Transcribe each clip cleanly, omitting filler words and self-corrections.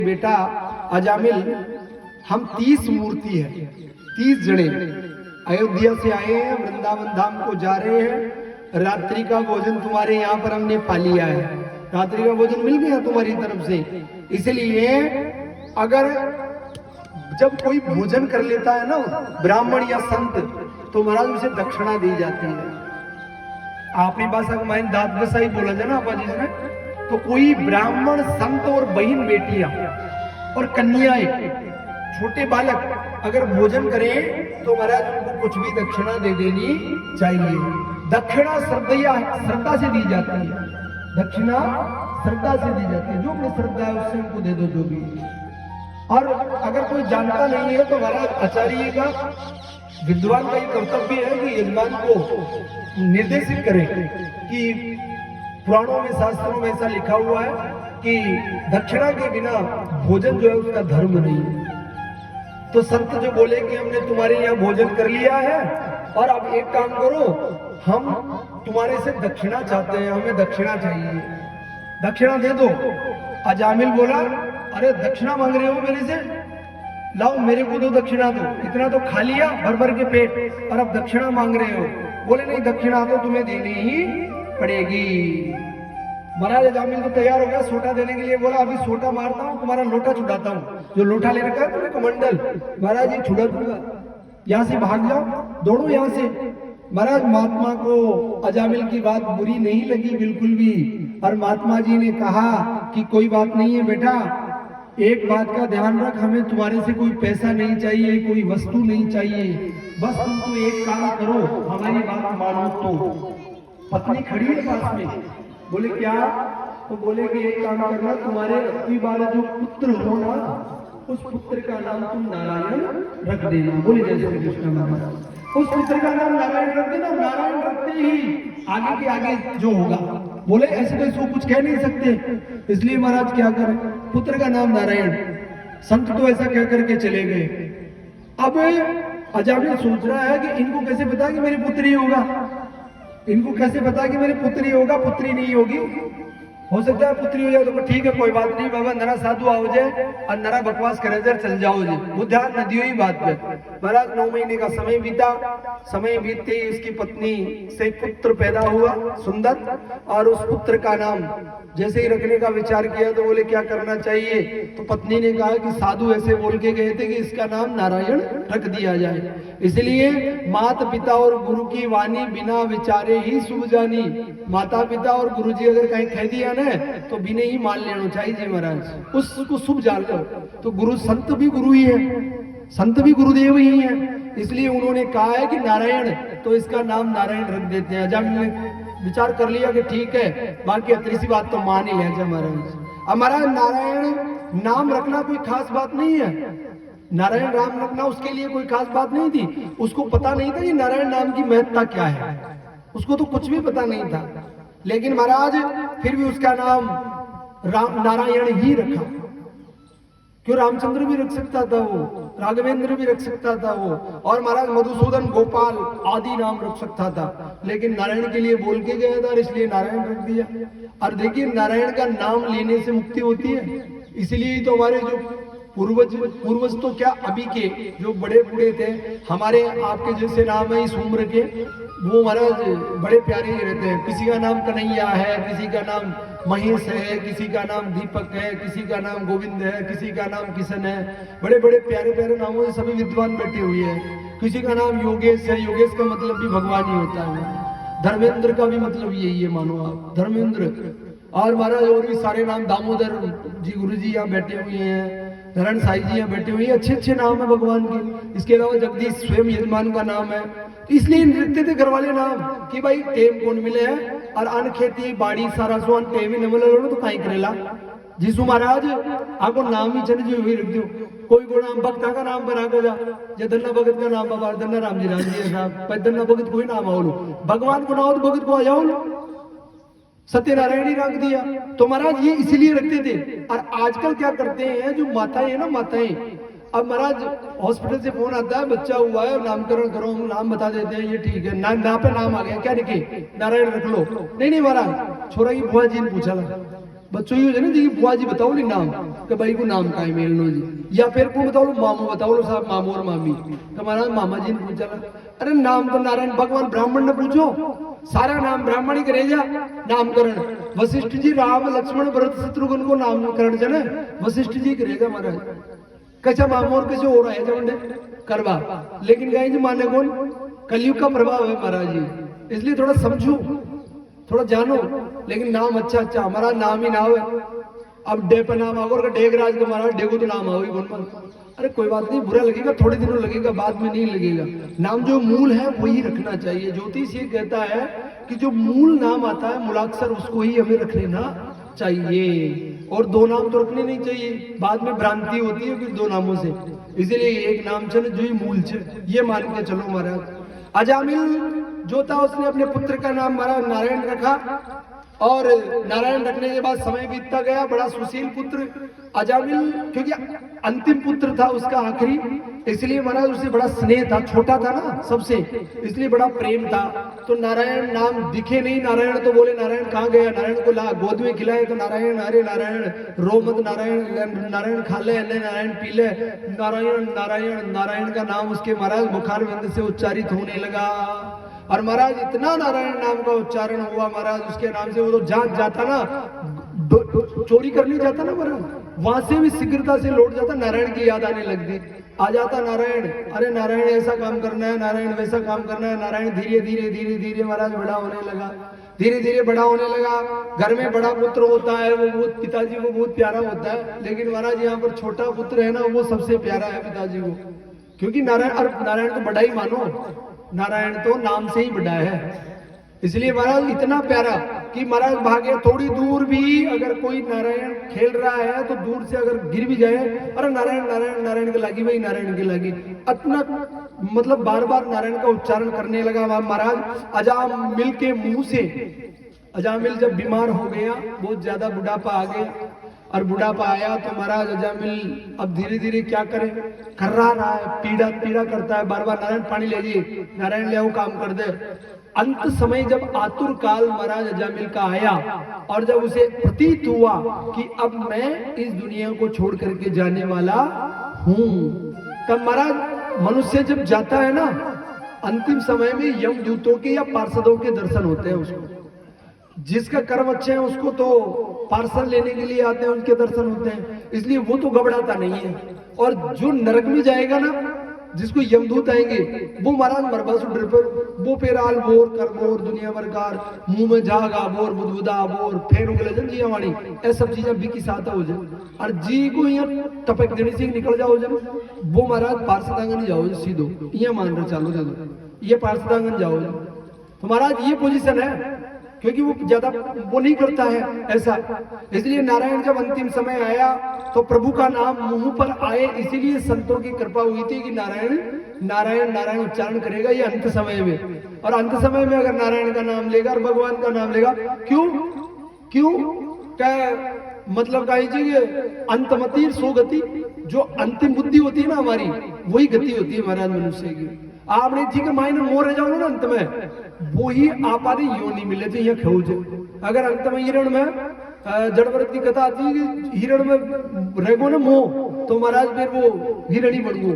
बेटा अजामिल, हम 30 मूर्ति है, 30 जने अयोध्या से आए हैं, वृंदावन धाम को जा रहे हैं। रात्रि का भोजन तुम्हारे यहाँ पर हमने पा लिया है, रात्रि का भोजन मिल गया तुम्हारी तरफ से। इसलिए अगर जब कोई भोजन कर लेता है ना ब्राह्मण या संत, तो महाराज उसे दक्षिणा दी जाती है। आपकी भाषा को माइन दाद बसाई बोला जाए ना आपा जिसने, तो कोई ब्राह्मण संत और बहन बेटियां और कन्याएं, छोटे बालक अगर भोजन करें तो महाराज उनको कुछ भी दक्षिणा दे देनी चाहिए। दक्षिणा श्रद्धा से दी जाती है, दक्षिणा श्रद्धा से दी जाती है। जो अपनी श्रद्धा है उससे उनको दे दो जो भी। और अगर कोई जानता नहीं है तो महाराज आचार्य का, विद्वान का ये कर्तव्य है कि यजमान को निर्देशित करे कि पुराणों में शास्त्रों में ऐसा लिखा हुआ है कि दक्षिणा के बिना भोजन जो है उसका धर्म नहीं है। तो संत जो बोले कि हमने तुम्हारे यहाँ भोजन कर लिया है और अब एक काम करो, हम तुम्हारे से दक्षिणा चाहते हैं, हमें दक्षिणा चाहिए, दक्षिणा दे दो। अजामिल बोला, अरे दक्षिणा मांग रहे हो मेरे से, लाओ मेरे को दो दक्षिणा दो। इतना तो खा लिया भर भर के पेट और अब दक्षिणा मांग रहे हो। बोले नहीं, दक्षिणा तो तुम्हें देनी ही पड़ेगी। महाराज अजामिल तो तैयार हो गया सोटा देने के लिए। बोला अभी सोटा मारता हूँ, तुम्हारा लोटा छुड़ाता हूँ। जो लोटा ले रखा है तुम्हें कमंडल, महाराज ये छुड़ा दूंगा, यहाँ से भाग जाओ, दौड़ो यहाँ से। महाराज महात्मा को अजामिल की बात बुरी नहीं लगी बिल्कुल भी, और महात्मा जी ने कहा कि कोई बात नहीं है बेटा, एक बात का ध्यान रख, हमें तुम्हारे से कोई पैसा नहीं चाहिए, कोई वस्तु नहीं चाहिए, बस तुम तो एक काम करो, हमारी बात मानो। तो पत्नी खड़ी है पास में, बोले क्या? तो बोले कि एक काम करना, तुम्हारे अगली बार जो पुत्र हो ना, उस पुत्र का नाम तुम नारायण रख देना। बोले जय श्री कृष्ण महाराज। उस पुत्र का नाम नारायण रख देना, नारायण रखते ही आगे के आगे जो होगा। बोले ऐसे तो इसको कुछ कह नहीं सकते, इसलिए महाराज क्या करें, पुत्र का नाम नारायण। संत तो ऐसा कह करके चले गए। अब अजामिल सोच रहा है कि इनको कैसे पता कि मेरी पुत्री होगा, इनको कैसे पता कि मेरी पुत्री होगा, पुत्री नहीं होगी। हो सकता है पुत्री हो जाए तो ठीक है, कोई बात नहीं बाबा, नरा साधु आओ जाए और नरा बकवास करे जाए, चल जाओ जी, वो ध्यान न दियो ही बात पे। महाराज 9 महीने का समय बीता, समय बीतते इसकी पत्नी से पुत्र पैदा हुआ सुंदर, और उस पुत्र का नाम जैसे ही रखने का विचार किया तो बोले क्या करना चाहिए। तो पत्नी ने कहा कि साधु ऐसे बोल के गए थे कि इसका नाम नारायण रख दिया जाए। इसलिए माता पिता और गुरु की वाणी बिना विचारे ही शुभ जानी। माता पिता और गुरु जी अगर कहीं कह दिया ना तो बिना ही मान लेना चाहिए महाराज, उसको शुभ जान लो। तो गुरु संत भी गुरु ही है, संत भी गुरुदेव ही है, इसलिए उन्होंने कहा है कि नारायण, तो इसका नाम नारायण रख देते हैं। जब हमने विचार कर लिया कि ठीक है, बाकी तीसरी बात तो मान ही लें महाराज। हमारा नारायण नाम रखना कोई खास बात नहीं है, नारायण नाम रखना उसके लिए कोई खास बात नहीं थी। उसको पता नहीं था कि नारायण नाम की महत्ता क्या है, उसको तो कुछ भी पता नहीं था। लेकिन महाराज फिर भी उसका नाम नारायण ही रखा। क्यों, रामचंद्र भी रख सकता था वो, राघवेंद्र भी रख सकता था वो, और महाराज मधुसूदन गोपाल आदि नाम रख सकता था, लेकिन नारायण के लिए बोल के गया था, इसलिए नारायण रख दिया। और देखिए नारायण का नाम लेने से मुक्ति होती है। इसीलिए तो हमारे जो पूर्वज तो क्या, अभी के जो बड़े बूढ़े थे, हमारे आपके जैसे नाम है इस उम्र के, वो महाराज बड़े प्यारे ही रहते हैं। किसी का नाम कन्हैया है, किसी का नाम महेश है, किसी का नाम दीपक है, किसी का नाम गोविंद है, किसी का नाम किशन है। बड़े बड़े प्यारे प्यारे नामों से सभी विद्वान बैठे हुए हैं। किसी का नाम योगेश है, योगेश का मतलब भी भगवान ही होता है। धर्मेंद्र का भी मतलब यही है, मानो आप धर्मेंद्र। और महाराज और भी सारे नाम, दामोदर जी गुरु जी यहाँ बैठे हुए हैं, नारायण साई जी यहाँ बैठे हुए हैं, अच्छे अच्छे नाम है भगवान के। इसके अलावा जगदीश स्वयं यजमान का नाम है। इसलिए रखते थे घर वाले नाम कि भाई टेम कौन मिले है, और अन खेती बाड़ी सारा सोन टेम ही न मिले तो कहीं करेला जीसु महाराज आपको नाम ही चल जो रख दो। कोई को नाम भक्ता का नाम बना कर जा, धन्ना भगत का नाम बाबा धन्ना राम जी साहब, धन्ना भगत कोई नाम आओ, भगवान को ना हो तो भगत को आ जाओ, सत्यनारायण ही रख दिया। तो महाराज ये इसीलिए रखते थे। और आजकल क्या करते हैं जो माताएं है ना, माताएं, अब महाराज हॉस्पिटल से फोन आता है, बच्चा हुआ है, नामकरण करो, हम नाम बता देते हैं, ये ठीक है ना पे नाम आ गया, क्या लिखे, नारायण रख लो। नहीं नहीं महाराज, छोरा की बुआ जी ने पूछा, बच्चों ही हो जाए ना जी, बुआ जी बताओ नहीं नाम, कि भाई को नाम का है मेलनो जी, या फिर को बताओ लो मामू बताओ लो साहब, मामू और मामी। तो महाराज मामा जी ने पूछा, अरे नाम तो नारायण भगवान ब्राह्मण ने पूछो, सारा नाम ब्राह्मण ही करेगा नामकरण। वशिष्ठ जी राम लक्ष्मण भरत शत्रुघ्न को नामकरण जने वशिष्ठ जी करेगा महाराज। कैसा मामू और कैसे हो रहा है जब करवा, लेकिन कहीं जी माने कौन, कलयुग का प्रभाव है महाराज जी, इसलिए थोड़ा समझो, थोड़ा जानो। लेकिन नाम अच्छा हमारा नाम ही नाम है। अब डे पर नाम आओ, डेगराज का महाराज डेगो तो नाम आओ कौन, अरे कोई बात नहीं, बुरा लगेगा थोड़े दिनों लगेगा, बाद में नहीं लगेगा। नाम जो मूल है वही रखना चाहिए। ज्योतिष ये कहता है कि जो मूल नाम आता है मूलाक्षर उसको ही हमें रख लेना चाहिए, और दो नाम तो रखने नहीं चाहिए, बाद में भ्रांति होती है फिर दो नामों से। इसीलिए एक नाम चल जो ही मूल छे ये मान के चलो महाराज। अजामिल जो था उसने अपने पुत्र का नाम महाराज नारायण रखा, और नारायण रखने के बाद समय बीतता गया, बड़ा सुशील पुत्र अजामिल, क्योंकि अंतिम पुत्र था उसका आखिरी, इसलिए महाराज उसे बड़ा स्नेह था, छोटा था ना सबसे, इसलिए बड़ा प्रेम था। तो नारायण नाम दिखे नहीं नारायण, तो बोले नारायण कहाँ गया, नारायण को ला गोद में खिलाए तो नारायण, अरे नारायण रो मत, नारायण नारायण खा ले, नारायण पी ले, नारायण नारायण नारायण का नाम उसके महाराज मुखारविंद से उच्चारित होने लगा। और महाराज इतना नारायण नाम का उच्चारण हुआ महाराज उसके नाम से, वो तो जहाँ जाता ना, चोरी करने जाता ना महाराज, वहां से भी शीघ्रता से लौट जाता, नारायण की याद आने लगती, आ जाता नारायण, अरे नारायण ऐसा काम करना है, नारायण वैसा काम करना है। नारायण धीरे धीरे धीरे धीरे महाराज बड़ा होने लगा, धीरे धीरे बड़ा होने लगा। घर में बड़ा पुत्र होता है वो बहुत पिताजी को बहुत प्यारा होता है, लेकिन महाराज यहाँ पर छोटा पुत्र है ना वो सबसे प्यारा है पिताजी को, क्योंकि नारायण तो बड़ा ही मानो, नारायण तो नाम से ही बड़ा है, इसलिए महाराज इतना प्यारा कि महाराज भागे थोड़ी दूर भी अगर कोई नारायण खेल रहा है तो दूर से अगर गिर भी जाए, अरे नारायण नारायण नारायण के लगी, वही नारायण के लगी, इतना मतलब बार बार नारायण का उच्चारण करने लगा महाराज। अजामिल के मुंह से, अजामिल जब बीमार हो गया, बहुत ज्यादा बुढ़ापा आ गया, और बुढ़ापा आया तो महाराज अजामिल अब धीरे धीरे क्या करे, कर्रा रहा है, पीड़ा पीड़ा करता है, बार बार नारायण पानी ले जी, नारायण ले आओ काम कर दे। अंत समय जब आतुर काल महाराज अजामिल का आया, और जब उसे प्रतीत हुआ कि अब मैं इस दुनिया को छोड़ करके जाने वाला हूं, तब महाराज मनुष्य जब जाता है ना अंतिम समय में यमदूतों के या पार्षदों के दर्शन होते हैं उसको, जिसका कर्म अच्छे है उसको तो पार्सल लेने के लिए आते हैं, उनके दर्शन होते हैं, इसलिए वो तो घबराता नहीं है। और जो नरक में जाएगा ना, जिसको यमदूत आएंगे, वो महाराज मरबासु डर पर वो पेराल बोर कर बोर दुनिया भरकार मुंह में जागा बोर बुदबुदा बोर फेर उगले जिया वाणी ऐ सब चीजें भी की साथ हो जाए, और जी को यहाँ टपक देने से निकल जाओ जब वो महाराज पार्षदांगन जाओ सीधो, ये मान रहे चालो चलो ये पार्षदांगन जाओ। तो महाराज ये पोजीशन है, क्योंकि वो ज्यादा वो नहीं करता है ऐसा। इसलिए नारायण जब अंतिम समय आया तो प्रभु का नाम मुंह पर आए, इसीलिए संतों की कृपा हुई थी कि नारायण नारायण नारायण उच्चारण करेगा ये अंत समय में। और अंत समय में अगर नारायण का नाम लेगा और भगवान का नाम लेगा, क्यों क्यों क्या मतलब कही अंतमति सोगति, जो अंतिम बुद्धि होती है ना हमारी, वही गति होती है महाराज मनुष्य की। आपने ठीक है मायने मोर रह जाओ ना अंत में, वो ही आप आदि योनि मिले थे यहाँ खोज। अगर अंत में हिरण में जड़व्रत की कथा आती है कि हिरण में रहेगो ना मोह, तो महाराज फिर वो हिरण ही बन गो,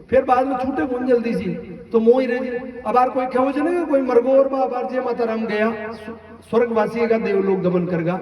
फिर बाद में छूटे कौन जल्दी सी, तो मोह ही रह। अब यार कोई खोज ना कोई मरगो और बाबार जी माता राम गया स्वर्गवासी का देवलोक गमन करगा,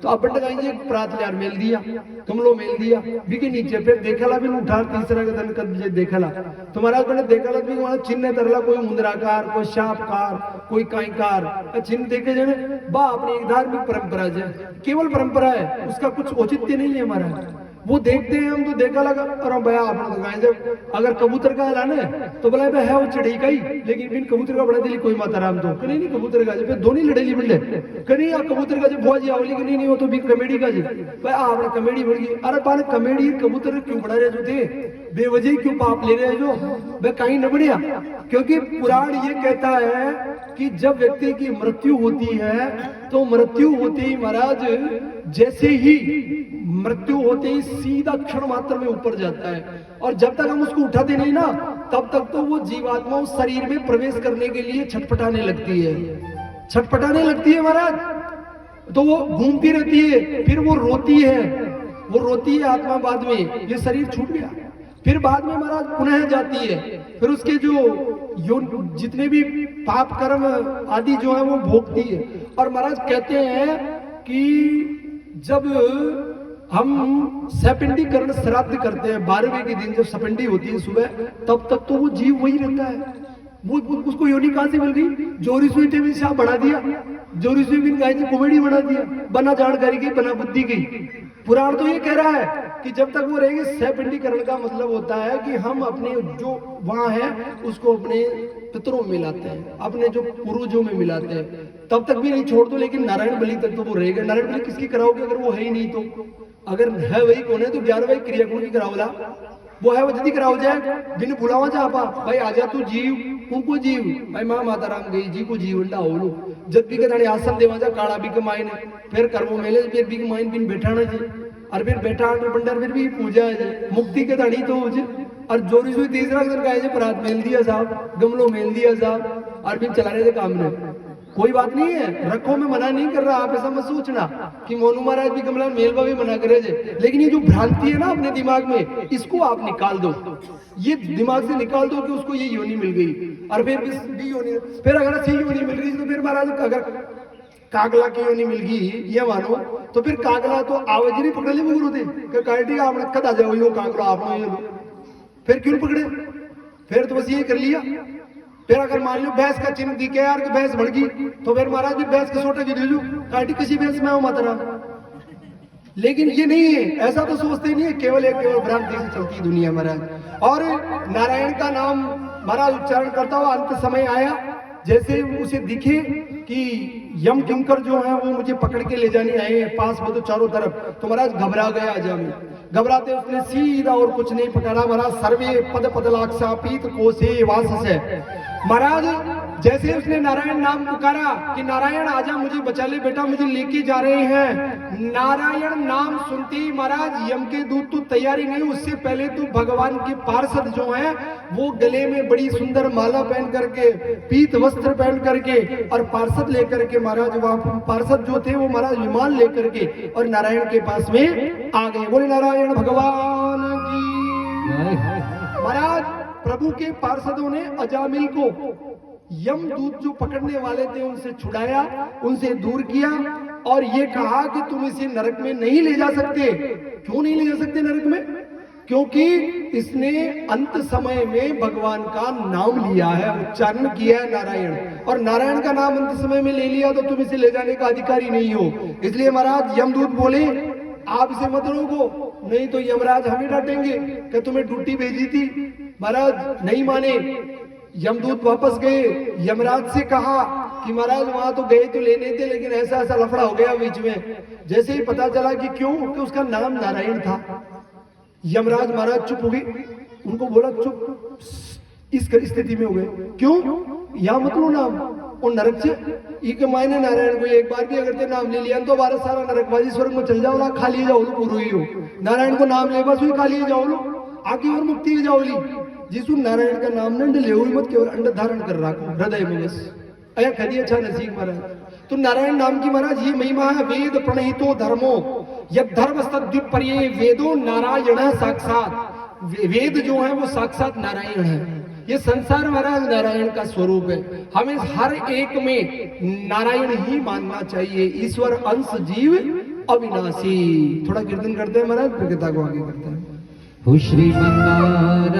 तो अब बट गई प्रात यार मेल दिया कमलो मेल दिया भी के नीचे, फिर देखला भी उठा तीसरा का धन कद देखला, तो महाराज बने देखला भी वहां चिन्ह तरला, कोई मुद्राकार कोई शापकार कोई काईकार चिन्ह देखे जाने बा अपनी एक धार्मिक परंपरा है, केवल परंपरा है, उसका कुछ औचित्य नहीं है हमारा। वो देखते हैं हम तो देखा लगा और भैया आपने तो कहा जब अगर कबूतर का लाने तो बोला भाई है वो चढ़ी का ही, लेकिन बिन कबूतर का बड़ा दिली कोई माता राम तो कहीं नहीं कबूतर का जब दोनों लड़ेली मिले कहीं आप कबूतर का जब बुआ जी आवली नहीं नहीं हो तो भी कमेडी का जी भाई आपने कमेडी बढ़ गई। अरे पाने कमेडी कबूतर क्यों बढ़ा रहे जो थे बेवजह क्यों पाप ले रहे जो भाई कहीं न बढ़िया, क्योंकि पुराण ये कहता है कि जब व्यक्ति की मृत्यु होती है तो मृत्यु होते ही महाराज जैसे ही मृत्यु होते ही सीधा क्षण मात्र में ऊपर जाता है, और जब तक हम उसको उठाते नहीं ना तब तक तो वो जीवात्मा उस शरीर में प्रवेश करने के लिए छटपटाने लगती है, छटपटाने लगती है महाराज, तो वो घूमती रहती है, फिर वो रोती है, वो रोती है आत्मा बाद में, ये शरीर छूट गया। फिर बाद में महाराज पुनः जाती है, फिर उसके जो जितने भी पाप कर्म आदि जो है वो भोगती है। और महाराज कहते हैं कि जब हम सैपिंडीकरण श्राद्ध करते हैं 12वें के दिन, जब सपिंडी होती है सुबह, तब तक तो वो जीव वही रहता है। वो उसको योनि कहां से मिल गई? जोरी सुई टीवी शाह बढ़ा दिया, जोरी सुई बिन गाय जी कॉमेडी बना दिया, बना जानकारी की, बना बुद्धि की। पुराण तो ये कह रहा है कि जब तक वो रहेंगे, सैपिंडीकरण का मतलब होता है कि हम अपने जो वहां है उसको अपने पितरों में मिलाते हैं, अपने जो पूर्वजों में मिलाते हैं, तब तक भी नहीं छोड़ दो। लेकिन नारायण बलि तक तो वो रहेगा। नारायण बलि किसकी कराओगे अगर वो है ही नहीं? तो अगर है वही कौन है तो 11वें क्रिया गुण की कराओला, वो है वो जल्दी कराओ जाए, बिन बुलावा जा पा भाई आजा तू जीव, उनको जीव भाई माँ माता राम गई जी को जीव अंडा हो लो, जब भी के आसन देवा जा काड़ा भी कमाइन, फिर कर्मो मेले फिर भी कमाइन बिन बैठाना जी, और फिर बैठा बंडर फिर भी पूजा है मुक्ति के दाड़ी तो हो जे। और जोरी सुई तीसरा दिन का है परात मेल दिया साहब, गमलो मेल दिया साहब, और फिर चला रहे थे काम में। कोई बात नहीं है, रखो, मैं मना नहीं कर रहा, आप ऐसा मत सोचना कि मोनू महाराज भी कमला मेलवा भी मना करे जे। लेकिन ये जो भ्रांति है ना अपने दिमाग में, इसको आप निकाल दो, ये दिमाग से निकाल दो कि उसको ये योनि मिल गई। और फिर भी योनि, फिर अगर अच्छी योनि मिल गई तो फिर महाराज अगर कागला की योनि मिल गई ये मानो, तो फिर कागला तो आवाज नहीं पकड़ ले वो गुरु थे काटी आपने कद आ जाओ यो कागला आपने ये लो, फिर क्यों पकड़े? फिर तो बस ये कर लिया। फिर अगर मान लो भैंस का चिन्ह दिखे यार कि भैंस बढ़ गई, तो फिर महाराज भी भैंस के सोटे भी दे दो, काटी किसी भैंस में हो मातरा। लेकिन ये नहीं है, ऐसा तो सोचते नहीं है, केवल भ्रांति से चलती दुनिया महाराज। और नारायण का नाम महाराज उच्चारण करता हुआ अंत समय आया, जैसे उसे दिखे कि यम किंकर जो है वो मुझे पकड़ के ले जाने आए हैं पास में, तो चारों तरफ, तो महाराज घबरा गया आजामी। घबराते उसने सीधा और कुछ नहीं पकड़ा महाराज, सर्वे पद पदलाक्षा पीत कोसे वास से। महाराज जैसे उसने नारायण नाम पुकारा कि नारायण आजा मुझे बचा ले बेटा, मुझे लेके जा रहे हैं। नारायण नाम सुनते ही महाराज यम के दूत तो तैयारी नहीं, उससे पहले तो भगवान के पार्षद जो हैं वो गले में बड़ी सुंदर माला पहन करके, पीत वस्त्र पहन करके, और पार्षद लेकर के महाराज वहां पार्षद जो थे वो महाराज विमान लेकर के और नारायण के पास में आ गए। बोले नारायण भगवान की। महाराज प्रभु के पार्षदों ने अजामिल को यम दूत जो पकड़ने वाले थे उनसे छुड़ाया, उनसे दूर किया, और ये कहा कि तुम इसे नरक में नहीं ले जा सकते। क्यों नहीं ले जा सकते नरक में? क्योंकि इसने अंत समय में भगवान का नाम लिया है, उच्चारण किया है नारायण, और नारायण का नाम अंत समय में ले लिया तो तुम इसे ले जाने का अधिकारी नहीं हो। इसलिए महाराज यमदूत बोले आप इसे मत रोको, नहीं तो यमराज हमें डांटेंगे कि तुम्हें ड्यूटी भेजी थी। महाराज नहीं माने, यमदूत वापस गए, यमराज से कहा कि महाराज वहां तो गए तो लेने थे, लेकिन ऐसा ऐसा लफड़ा हो गया बीच में। जैसे ही पता चला कि क्यों, कि उसका नाम नारायण था। यमराज महाराज चुप हो गए, उनको बोला चुप, इस स्थिति में हो गए क्यों? यहाँ मत लो नाम, और नरक से ई के मायने नारायण को एक बार भी अगर ते नाम ले लिया तो बारह सारा नरकबाजी स्वर्ग में चल जाओ, खा लिए जाओ पूरा ही हो। नारायण को नाम ले बस वही खा लिए जाओ लो, आगे और मुक्ति जाओ ली। जिसु नारायण का नाम न ले मत, केवल अंड धारण कर रखो हृदय में बस। अया खदी अच्छा नसीब महाराज। तो नारायण नाम की महाराज ये महिमा है। वेद प्रणहितो धर्मो यद धर्म सद्विपर्ये वेदो नारायण साक्षात। वेद जो है वो साक्षात नारायण है। ये संसार महाराज नारायण का स्वरूप है। हमें हर एक में नारायण ही मानना चाहिए। ईश्वर अंश जीव अविनाशी। थोड़ा कीर्तन करते हैं महाराज, प्रकृता को आगे करते हैं। श्रीमन्नारायण